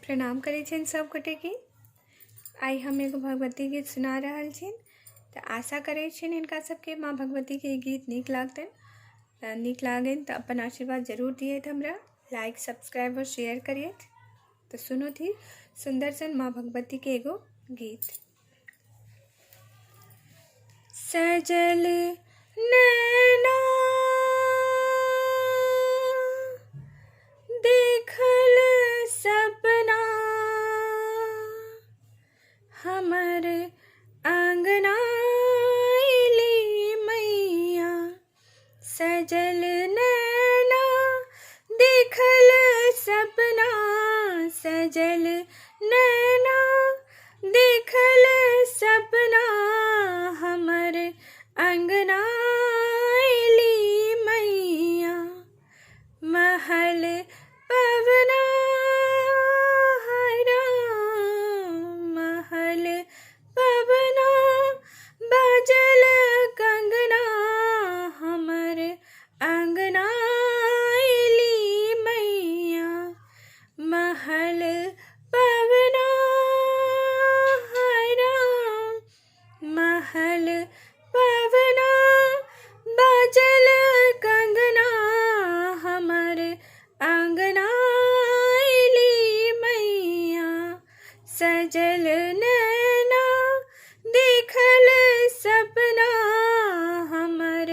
प्रणाम करै छिन सब गोटे के। आई हम एगो भगवती गीत सुना रहल छिन। तो आशा करै छिन इनका सबके माँ भगवती के गीत नीक लागतन। नीक लागन तो अपन आशीर्वाद जरूर दिए हमरा, लाइक सब्सक्राइब और शेयर करिए। तो सुनो थी सुंदर सन माँ भगवती के एगो गीत। सजल नैना देखल सपना हमर आंगना अइली मैया। सजल नैना देखल सपना, सजल नैना देखल सपना हमर अंगना अइली मैया। महल पवना हरा, महल पवना बाजल कंगना हमर अंगना अइली मैया। महल पवना हरा, महल पवना बाजल कंगना हमर आंगना अइली मैया। सजल नैना देखल सपना हमर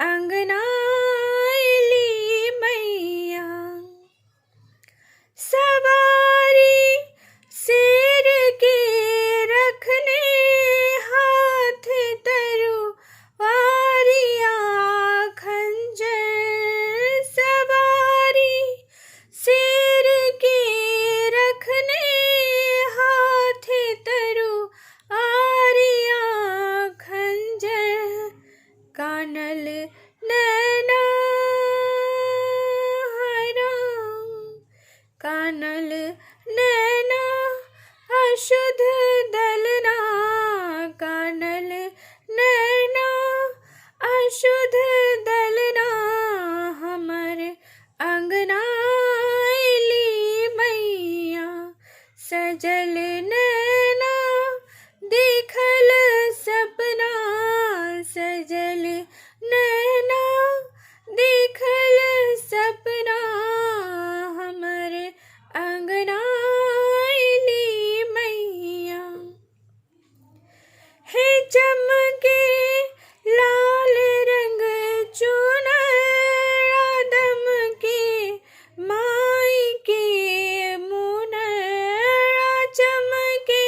अंगना अइली मैया। सवारी शेर के रखने हाथ तरुआरिया खंजर। सवारी शेर के रखने हाथ तरुआरिया खंजर। कानल नैना हरा, कानल नैना अशुद्ध दलना, कानल नैना अशुद्ध दलना हमर अंगना अइली मैया। सजल नैना देखल सपना, सजल नैना देखल सपना हमर अंगना अइली मैया। हे चमके लाल रंग चुनर आदम के माई के मुनर। चमके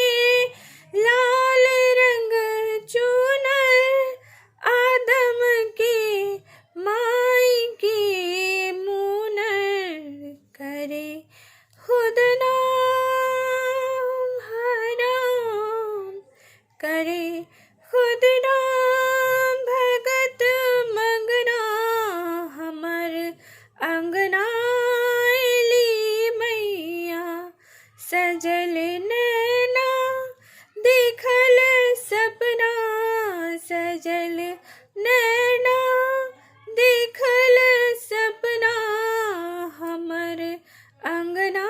लाल रंग चुनर आदम के माई के मुनर। करे खुद नाम हराम, करे खुद नाम भगत मंगना हमर अंगना अइली मैया। सजल नैना देखल सपना, सजल नैना देखल सपना हमर अंगना